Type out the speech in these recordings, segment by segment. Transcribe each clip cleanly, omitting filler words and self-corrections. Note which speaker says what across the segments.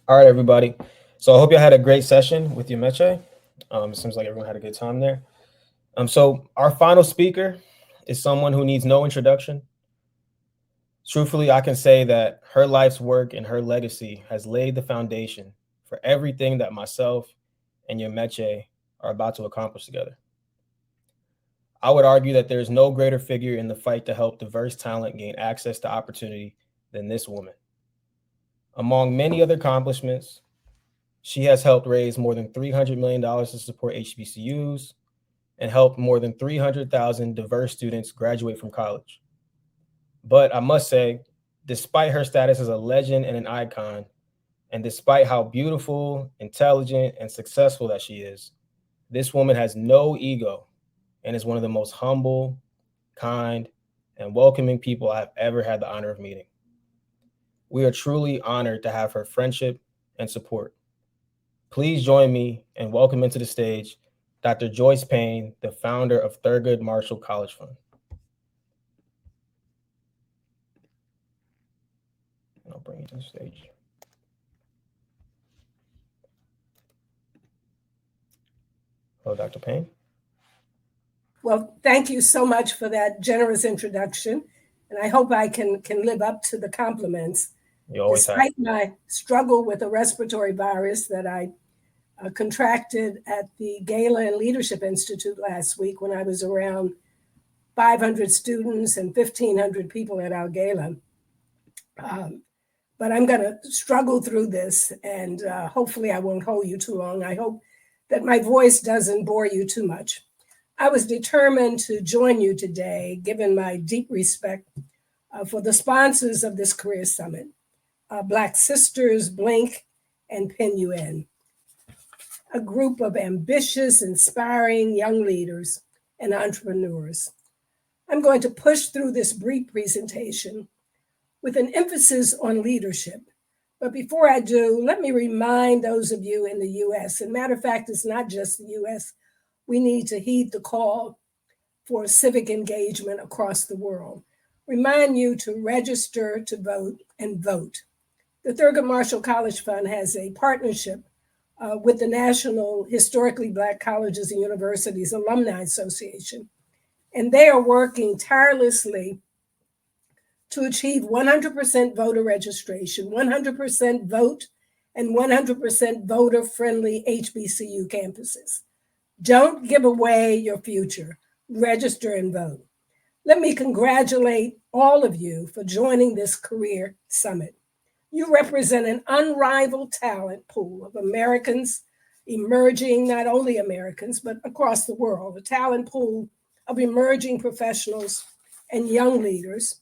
Speaker 1: All right, everybody. So I hope you had a great session with your Meche. It seems like everyone had a good time there. So our final speaker is someone who needs no introduction. Truthfully, I can say that her life's work and her legacy has laid the foundation for everything that myself and your Meche are about to accomplish together. I would argue that there is no greater figure in the fight to help diverse talent gain access to opportunity than this woman. Among many other accomplishments, she has helped raise more than $300 million to support HBCUs and helped more than 300,000 diverse students graduate from college. But I must say, despite her status as a legend and an icon, and despite how beautiful, intelligent, and successful that she is, this woman has no ego and is one of the most humble, kind, and welcoming people I've ever had the honor of meeting. We are truly honored to have her friendship and support. Please join me and welcome into the stage Dr. Joyce Payne, the founder of Thurgood Marshall College Fund. I'll bring you to the stage. Hello, Dr. Payne.
Speaker 2: Well, thank you so much for that generous introduction, and I hope I can live up to the compliments.
Speaker 1: You always have.
Speaker 2: Despite my struggle with a respiratory virus that I contracted at the Gala and Leadership Institute last week when I was around 500 students and 1,500 people at our gala. But I'm going to struggle through this, and hopefully I won't hold you too long. I hope that my voice doesn't bore you too much. I was determined to join you today, given my deep respect for the sponsors of this Career Summit, Black Sisters, BLYNK, and PIN-UN, a group of ambitious, inspiring young leaders and entrepreneurs. I'm going to push through this brief presentation with an emphasis on leadership. But before I do, let me remind those of you in the US, and matter of fact, it's not just the US, we need to heed the call for civic engagement across the world. Remind you to register to vote and vote. The Thurgood Marshall College Fund has a partnership with the National Historically Black Colleges and Universities Alumni Association, and they are working tirelessly to achieve 100% voter registration, 100% vote, and 100% voter-friendly HBCU campuses. Don't give away your future. Register and vote. Let me congratulate all of you for joining this career summit. You represent an unrivaled talent pool of Americans, emerging, not only Americans, but across the world, a talent pool of emerging professionals and young leaders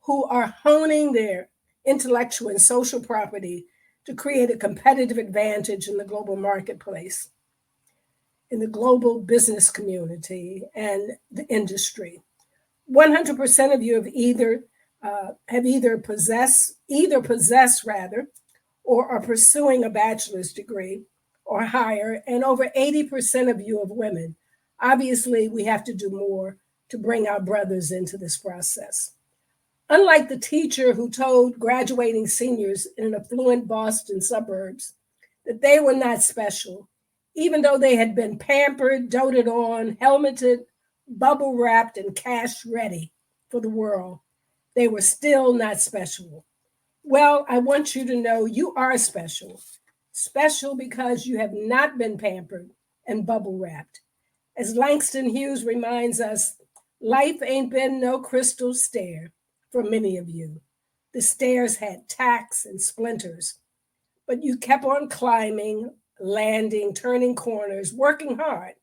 Speaker 2: who are honing their intellectual and social property to create a competitive advantage in the global marketplace, in the global business community and the industry. 100% of you have either possess rather, or are pursuing a bachelor's degree or higher, and over 80% of you are women. Obviously, we have to do more to bring our brothers into this process. Unlike the teacher who told graduating seniors in an affluent Boston suburbs that they were not special, even though they had been pampered, doted on, helmeted, bubble wrapped, and cash ready for the world, they were still not special. Well, I want you to know you are special. Special because you have not been pampered and bubble wrapped. As Langston Hughes reminds us, life ain't been no crystal stair for many of you. The stairs had tacks and splinters, but you kept on climbing, landing, turning corners, working hard.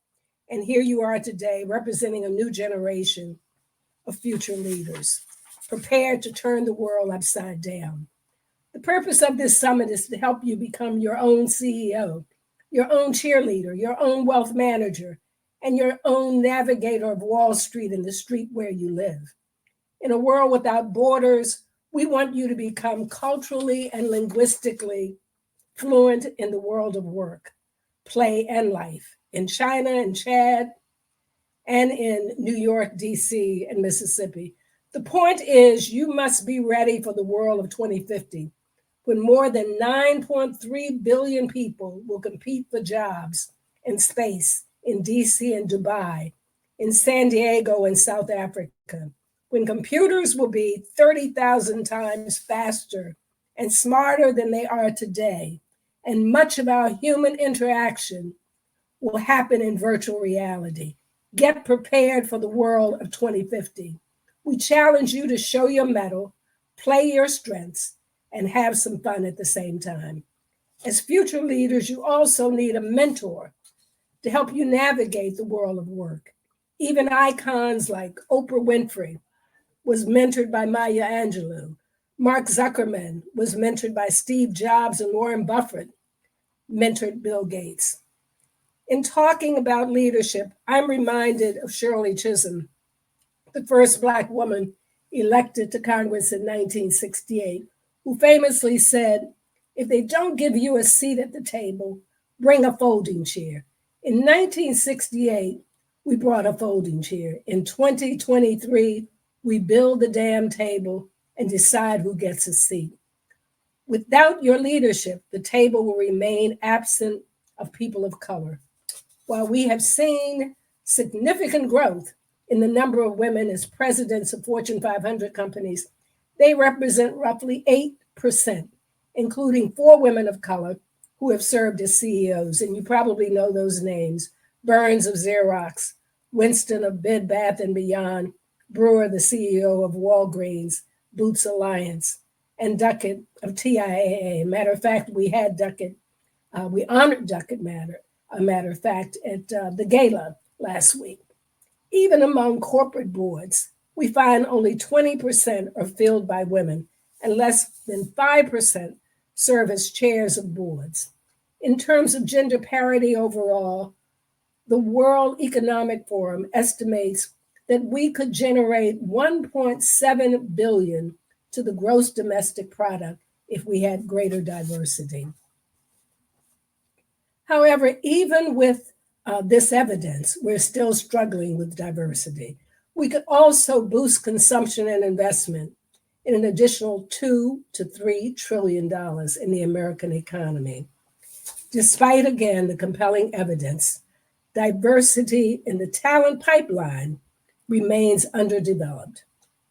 Speaker 2: And here you are today representing a new generation of future leaders, prepared to turn the world upside down. The purpose of this summit is to help you become your own CEO, your own cheerleader, your own wealth manager, and your own navigator of Wall Street and the street where you live. In a world without borders, we want you to become culturally and linguistically fluent in the world of work, play, and life in China and Chad and in New York, DC, and Mississippi. The point is, you must be ready for the world of 2050, when more than 9.3 billion people will compete for jobs in space, in DC and Dubai, in San Diego and South Africa, when computers will be 30,000 times faster and smarter than they are today, and much of our human interaction will happen in virtual reality. Get prepared for the world of 2050. We challenge you to show your mettle, play your strengths, and have some fun at the same time. As future leaders, you also need a mentor to help you navigate the world of work. Even icons like Oprah Winfrey was mentored by Maya Angelou. Mark Zuckerman was mentored by Steve Jobs, and Warren Buffett mentored Bill Gates. In talking about leadership, I'm reminded of Shirley Chisholm, the first Black woman elected to Congress in 1968, who famously said, "If they don't give you a seat at the table, bring a folding chair." In 1968, we brought a folding chair. In 2023, we build the damn table and decide who gets a seat. Without your leadership, the table will remain absent of people of color. While we have seen significant growth in the number of women as presidents of Fortune 500 companies, they represent roughly 8%, including 4 women of color who have served as CEOs. And you probably know those names: Burns of Xerox, Winston of Bed Bath & Beyond, Brewer, the CEO of Walgreens, Boots Alliance, and Duckett of TIAA. Matter of fact, we had Duckett, we honored Duckett, a matter of fact, at the gala last week. Even among corporate boards, we find only 20% are filled by women, and less than 5% serve as chairs of boards. In terms of gender parity overall, the World Economic Forum estimates that we could generate 1.7 billion to the gross domestic product if we had greater diversity. However, even with this evidence, we're still struggling with diversity. We could also boost consumption and investment in an additional $2 to $3 trillion in the American economy. Despite, again, the compelling evidence, diversity in the talent pipeline remains underdeveloped.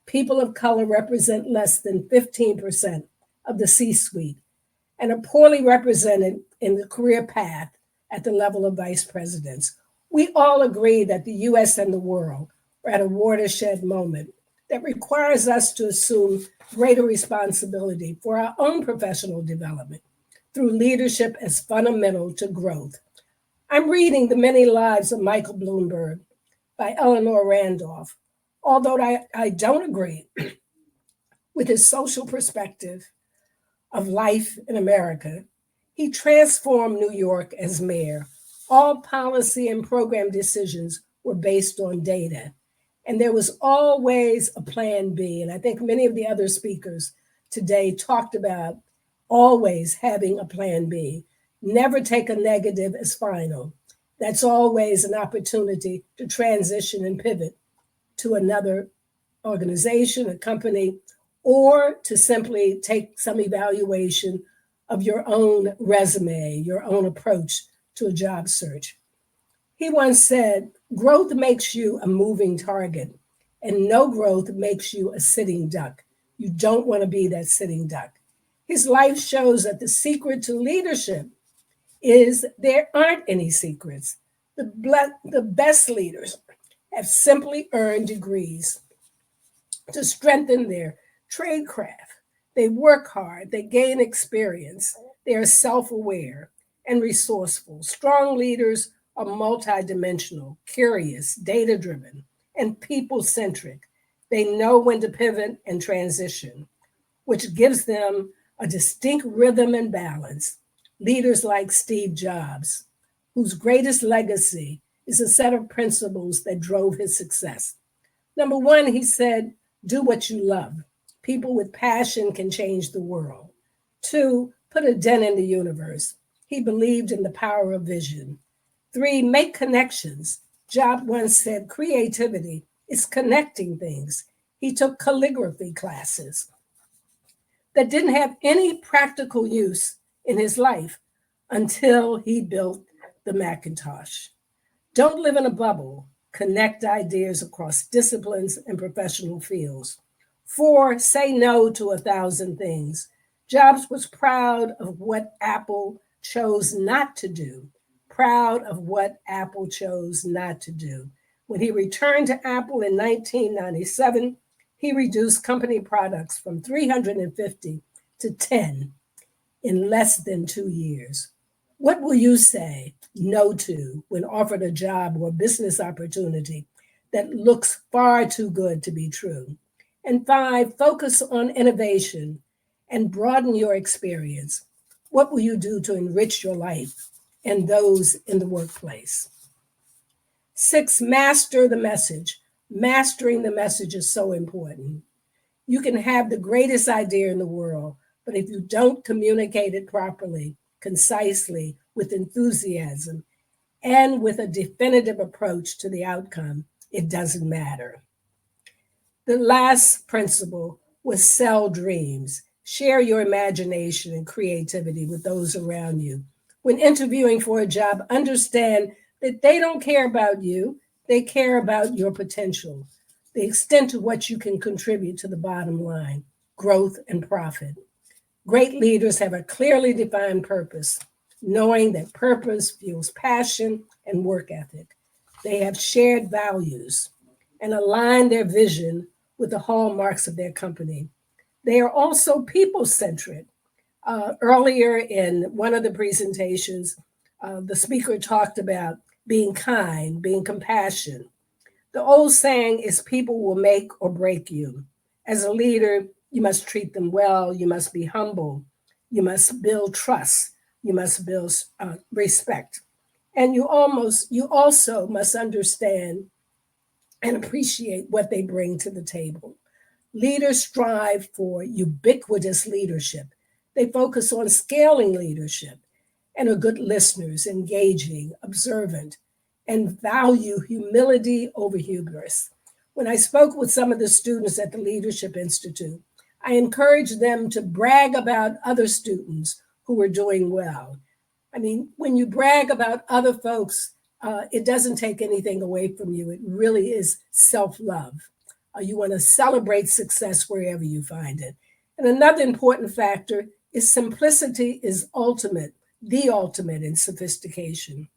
Speaker 2: People of color represent less than 15% of the C-suite and are poorly represented in the career path at the level of vice presidents. We all agree that the US and the world are at a watershed moment that requires us to assume greater responsibility for our own professional development through leadership as fundamental to growth. I'm reading The Many Lives of Michael Bloomberg by Eleanor Randolph. Although I don't agree with his social perspective of life in America, he transformed New York as mayor. All policy and program decisions were based on data, and there was always a plan B. And I think many of the other speakers today talked about always having a plan B. Never take a negative as final. That's always an opportunity to transition and pivot to another organization, a company, or to simply take some evaluation of your own resume, your own approach to a job search. He once said, "Growth makes you a moving target, and no growth makes you a sitting duck." You don't want to be that sitting duck. His life shows that the secret to leadership is there aren't any secrets. The best leaders have simply earned degrees to strengthen their trade craft. They work hard, they gain experience, they are self-aware and resourceful. Strong leaders are multidimensional, curious, data-driven, and people-centric. They know when to pivot and transition, which gives them a distinct rhythm and balance. Leaders like Steve Jobs, whose greatest legacy is a set of principles that drove his success. Number one, he said, do what you love. People with passion can change the world. 2, put a dent in the universe. He believed in the power of vision. 3, make connections. Jobs once said, creativity is connecting things. He took calligraphy classes. that didn't have any practical use in his life until he built the Macintosh. Don't live in a bubble. Connect ideas across disciplines and professional fields. 4, say no to 1,000 things. Jobs was proud of what Apple chose not to do. Proud of what Apple chose not to do. When he returned to Apple in 1997, he reduced company products from 350 to 10 in less than 2 years. What will you say no to when offered a job or business opportunity that looks far too good to be true? And 5, focus on innovation and broaden your experience. What will you do to enrich your life and those in the workplace? 6, master the message. Mastering the message is so important. You can have the greatest idea in the world, but if you don't communicate it properly, concisely, with enthusiasm, and with a definitive approach to the outcome, it doesn't matter. The last principle was sell dreams. Share your imagination and creativity with those around you. When interviewing for a job, understand that they don't care about you, they care about your potential, the extent to what you can contribute to the bottom line, growth and profit. Great leaders have a clearly defined purpose, knowing that purpose fuels passion and work ethic. They have shared values and align their vision with the hallmarks of their company. They are also people-centric. Earlier in one of the presentations, the speaker talked about being kind, being compassionate. The old saying is people will make or break you. As a leader, you must treat them well, you must be humble, you must build trust, you must build respect. And you also must understand and appreciate what they bring to the table. Leaders strive for ubiquitous leadership. They focus on scaling leadership and are good listeners, engaging, observant, and value humility over hubris. When I spoke with some of the students at the Leadership Institute, I encouraged them to brag about other students who were doing well. I mean, when you brag about other folks, it doesn't take anything away from you. It really is self-love. You want to celebrate success wherever you find it. And another important factor is simplicity is the ultimate in sophistication,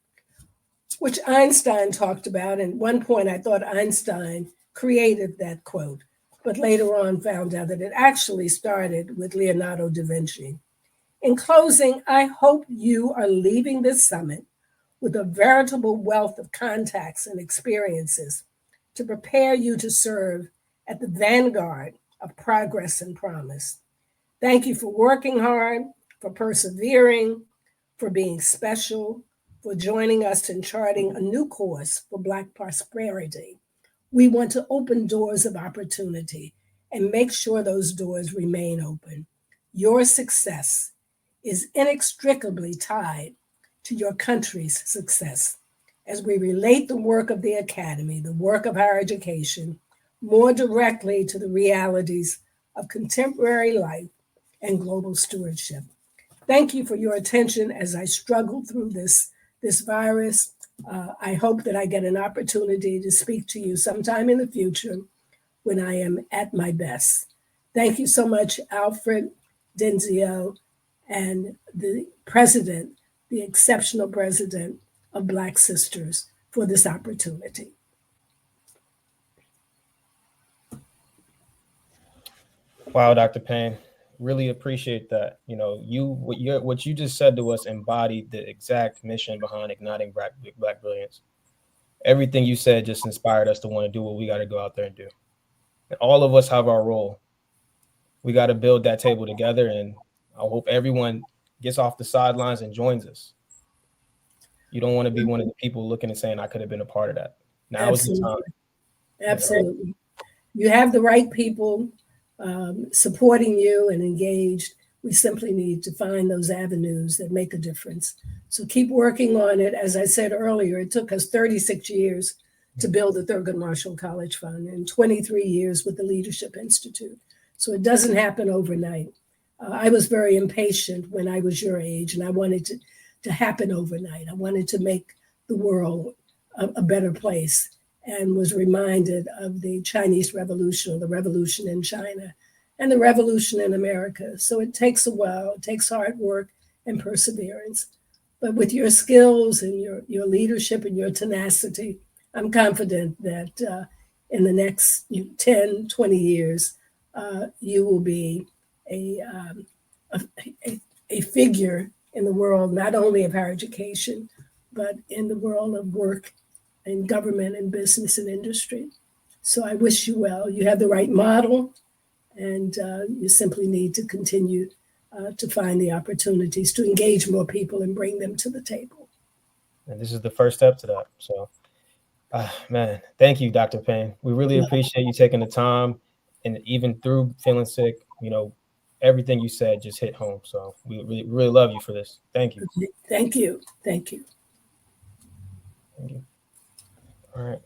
Speaker 2: which Einstein talked about. And at one point, I thought Einstein created that quote, but later on found out that it actually started with Leonardo da Vinci. In closing, I hope you are leaving this summit with a veritable wealth of contacts and experiences to prepare you to serve at the vanguard of progress and promise. Thank you for working hard, for persevering, for being special, for joining us in charting a new course for Black prosperity. We want to open doors of opportunity and make sure those doors remain open. Your success is inextricably tied to your country's success as we relate the work of the Academy, the work of higher education, more directly to the realities of contemporary life and global stewardship. Thank you for your attention as I struggle through this virus. I hope that I get an opportunity to speak to you sometime in the future when I am at my best. Thank you so much, Alfred Denzio, and the president, the exceptional president of Black Sisters, for this opportunity.
Speaker 1: Wow, Dr. Payne, really appreciate that. You know, what you just said to us embodied the exact mission behind Igniting Black Brilliance. Everything you said just inspired us to want to do what we got to go out there and do. And all of us have our role. We got to build that table together, and I hope everyone gets off the sidelines and joins us. You don't want to be one of the people looking and saying, I could have been a part of that. Now is the time.
Speaker 2: Absolutely. You have the right people supporting you and engaged. We simply need to find those avenues that make a difference. So keep working on it. As I said earlier, it took us 36 years to build the Thurgood Marshall College Fund and 23 years with the Leadership Institute. So it doesn't happen overnight. I was very impatient when I was your age, and I wanted to happen overnight. I wanted to make the world a better place, and was reminded of the Chinese Revolution, or the revolution in China, and the revolution in America. So it takes a while, it takes hard work and perseverance. But with your skills and your leadership and your tenacity, I'm confident that in the next 10, 20 years, you will be a, a figure in the world, not only of higher education, but in the world of work and government and business and industry. So I wish you well. You have the right model, and you simply need to continue to find the opportunities to engage more people and bring them to the table.
Speaker 1: And this is the first step to that. So, man, thank you, Dr. Payne. We really appreciate you taking the time, and even through feeling sick, everything you said just hit home. So we really love you for this. Thank you.
Speaker 2: Thank you. Thank you.
Speaker 1: Thank you. All right.